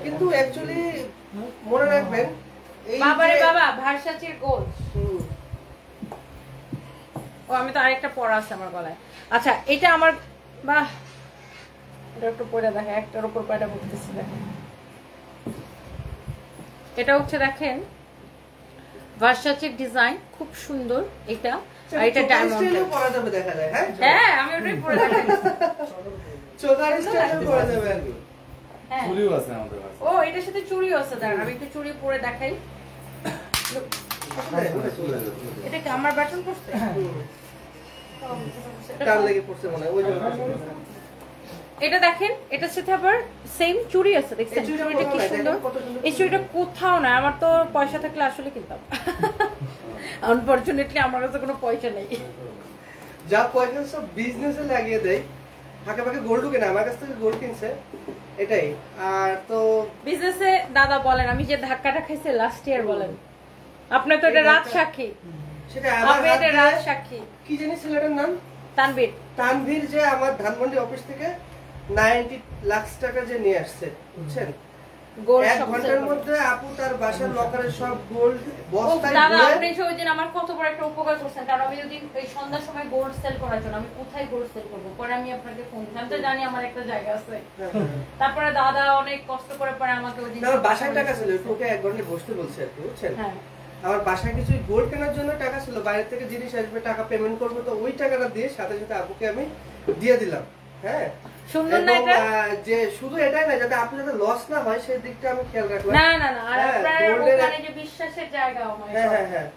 কিন্তু অ্যাকচুয়ালি মনে রাখবেন এই বাবারে বাবা ভার্সাচের গোল্ড। ও আমি তো আরেকটা পরা আছে আমার গলায়। আচ্ছা এটা আমার বাহ, এটা একটু পরে দেখে একটার উপর কয়টা পড়তেছি দেখেন। এটা হচ্ছে দেখেন ভার্সাচের ডিজাইন, খুব সুন্দর এটা। আর এটা ডায়মন্ড পরা যাবে দেখা যায়। হ্যাঁ হ্যাঁ আমি ওটাই পরে দেখাই। চোকার স্টাইলে পরা যাবে আর কি। হ্যাঁ চুড়িও আছে আমাদের কাছে। ও এটার সাথে চুড়িও আছে, দাঁড়ান আমি একটু চুড়ি পরে দেখাই। এটা কি আমার বাটন পড়ছে? টান লেগে পড়ছে মনে হয় ওই জন্য। এটা দেখেন এটার সাথে আবার সেম চুড়ি আছে, দেখছেন চুড়িটা কি সুন্দর। এই চুড়িটা কোথাও না, আমার তো পয়সা থাকলে আসলে কিনতাম, আনফরচুনেটলি আমার কাছে কোনো পয়সা নেই। যা পয়সা সব বিজনেসে লাগিয়ে দেয়, ফাঁকে ফাঁকে গোল্ড কেনে, আমার কাছ থেকে গোল্ড কিনছে এটাই। আর তো বিজনেসে দাদা বলেন আমি যে ধাক্কাটা খাইছে লাস্ট ইয়ার, বলেন আপনার তো এটা রাত সাক্ষী, সেটা আমার এটা রাত সাক্ষী। কি জানি ছেলেটার নাম তানভীর, তানভীর যে আমার ধানমন্ডি অফিস থেকে 90 লাখ টাকা যে নিয়ে আসছে বুঝছেন, এক ঘন্টার মধ্যে আপু তার বাসার লকারে সব গোল্ড বস্তায় দাদা ভরে। আপনি ওই দিন আমার কত বড় একটা উপকার করছেন, কারণ আমি যদি এই সন্ধ্যার সময় গোল্ড সেল করার জন্য আমি কোথায় গোল্ড সেল করবো, পরে আমি আপনাকে ফোন দিলাম, তো জানি আমার একটা জায়গা আছে। তারপরে দাদা অনেক কষ্ট করে পরে আমাকে ওই দিন আমার বাসায় টাকা ছিল, ওকে এক ঘন্টা বসতে বলছে আর কি বুঝছেন। আমার বাসায় কিছু গোল্ড কেনার জন্য টাকা ছিল, বাইরে থেকে জিনিস আসবে, টাকা পেমেন্ট করবো, তো ওই টাকাটা দিয়ে সাথে সাথে আপুকে আমি দিয়ে দিলাম। হ্যাঁ সুন্দর না এটা, যে শুধু এটাই না, যাতে আপনি যাতে লস না হয় সেই দিকটা আমি খেয়াল রাখলাম। না না না, আর আপনার ওখানে যে বিশ্বাসের জায়গা আমার। হ্যাঁ হ্যাঁ হ্যাঁ,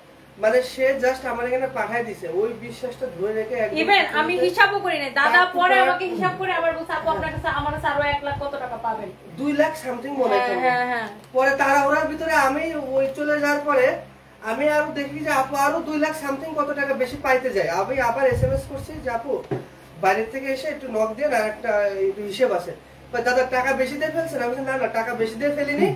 মানে সে জাস্ট আমার এখানে পাঠিয়ে দিয়েছে, ওই বিশ্বাসটা ধরে রেখে একদম। ইভেন আমি হিসাবও করি না, দাদা পরে আমাকে হিসাব করে আবার বলছে আপু আপনার কাছে আমার কাছে আরো 1 লাখ কত টাকা পাবেন, 2 লাখ সামথিং মনে হয়। হ্যাঁ হ্যাঁ, পরে তাড়াহুড়ার ভিতরে আমি ওই চলে যাওয়ার পরে আমি আরো দেখি যে আপু আরো 2 লাখ সামথিং কত টাকা বেশি পাইতে যায়। আমি আবার এসএমএস করছি যে আপু বাইরে থেকে এসে একটু নক দিয়ে আর একটা একটু হিসেব আছে, দাদা টাকা বেশি দিয়ে ফেলছেন। আমি না না টাকা বেশি দিয়ে ফেলিনি,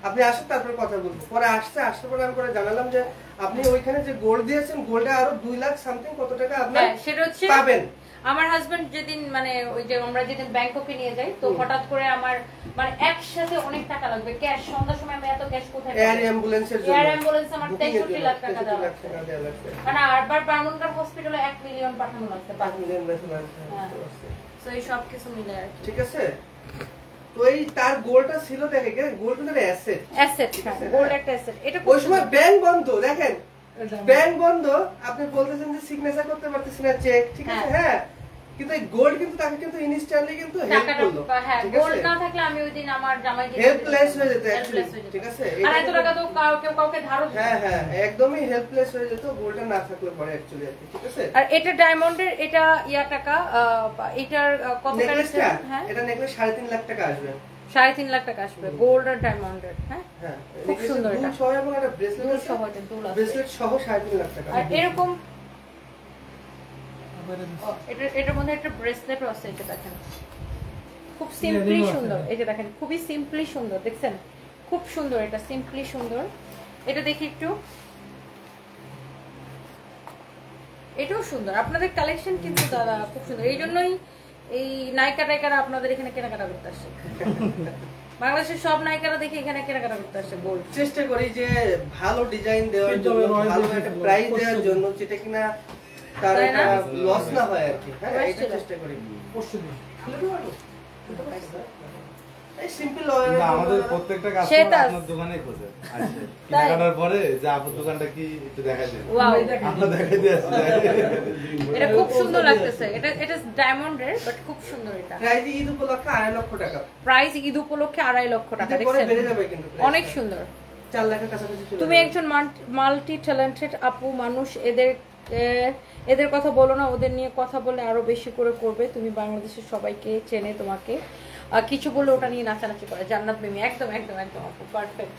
আপনি আসেন তারপরে কথা বলবো। পরে আসার পরে আমি করে জানালাম যে আপনি ওইখানে যে গোল্ড দিয়েছেন, গোল্ডে আরো 2 লাখ সামথিং কত টাকা আপনি সেটা হচ্ছে পাবেন। আমার হাজবেন্ড যেদিন মানে ওই যে আমরা যেদিন ব্যাংককে নিয়ে যাই, তো হঠাৎ করে আমার মানে একসাথে অনেক টাকা লাগবে ক্যাশ, সন্ধ্যার সময় আমি এত ক্যাশ কোথায় পাবো? এয়ার অ্যাম্বুলেন্সের জন্য, এয়ার অ্যাম্বুলেন্স আমার 63 লাখ টাকা দেওয়া লাগছে, মানে আরবার বারমুন্ডার হসপিটালে 1 মিলিয়ন পাঠানো লাগছে, 5 মিলিয়ন লাগছে। সো এই সব কিছু মিলে আর কি, ঠিক আছে। তো এই তার গোলটা ছিল, দেখে গোল কিন্তু অ্যাসেট, গোল্ড একটা অ্যাসেট। এটা ওই সময় ব্যাংক বন্ধ, দেখেন ব্যাংক বন্ধ, আপনি বলতেছেন যে সিগনেচার করতে পারতেছেন না চেক, ঠিক আছে। হ্যাঁ কিন্তু এই গোল্ড কিন্তু তাকে কিন্তু ইনস্ট্যান্টলি কিন্তু হেল্প করলো। হ্যাঁ গোল্ড না থাকলে আমি ওই দিন আমার জামাইকে হেল্পলেস হয়ে যেত অ্যাকচুয়ালি, ঠিক আছে। আর এত টাকা তো কাউকে ধারও দিত। হ্যাঁ হ্যাঁ একদমই হেল্পলেস হয়ে যেত গোল্ডটা না থাকলে পরে অ্যাকচুয়ালি, ঠিক আছে। আর এটা ডায়মন্ডের, এটা ইয়া টাকা, এটার কত ক্যারেট? হ্যাঁ এটা নেকলেস 3.5 লাখ টাকা আসবে, 3.5 লাখ টাকা আসবে গোল্ড আর ডায়মন্ডের। হ্যাঁ হ্যাঁ খুব সুন্দর এটা, সহ এবং একটা ব্রেসলেট সহ, এটা দুল আছে, ব্রেসলেট সহ 3.5 লাখ টাকা। আর এরকম এটার মধ্যে একটা ব্রেসলেটও আছে, এটা দেখেন খুব সিম্পলি সুন্দর, এটা দেখেন খুবই সিম্পলি সুন্দর, দেখছেন খুব সুন্দর, এটা সিম্পলি সুন্দর। এটা দেখি একটু, এটাও সুন্দর, আপনাদের কালেকশন কিন্তু দাদা খুব সুন্দর, এই জন্যই এই নায়িকা টাইকারা আপনাদের এখানে কেনাকাটা করতে আসে। বাংলাদেশের সব নায়িকারা দেখি এখানে কেনাকাটা করতে আসে গোল্ড। চেষ্টা করি যে ভালো ডিজাইন দেওয়ার জন্য, ভালো একটা প্রাইস দেওয়ার জন্য, যেটা কিনা তার একটা লস না হয় আর কি। হ্যাঁ এটা চেষ্টা করি। এই সিম্পল আমাদের প্রত্যেকটা কাস্টমার আপনার দোকানে খোঁজে আসে, কেনাকাটার পরে যে আপনার দোকানটা কি একটু দেখাই দেন। ওয়াও আমরা দেখাই দিই আসলে। এটা খুব সুন্দর লাগতেছে, এটা ডায়মন্ডের বাট খুব সুন্দর। এটা প্রাইস ঈদ উপলক্ষে 2.5 লক্ষ টাকা, প্রাইস ঈদ উপলক্ষে 2.5 লক্ষ টাকা, দেখছেন বেড়ে যাবে কিন্তু অনেক সুন্দর, 4 লাখের কাছাকাছি চলে। তুমি একজন মাল্টি ট্যালেন্টেড আপু মানুষ, এদের কথা বলো না, ওদের নিয়ে কথা বলে আরো বেশি করে করবে। তুমি বাংলাদেশের সবাইকে চেনে, তোমাকে কিছু বললে ওটা নিয়ে নাচানাচি করে। জান্নাত মিমি একদম একদম একদম আপু পারফেক্ট।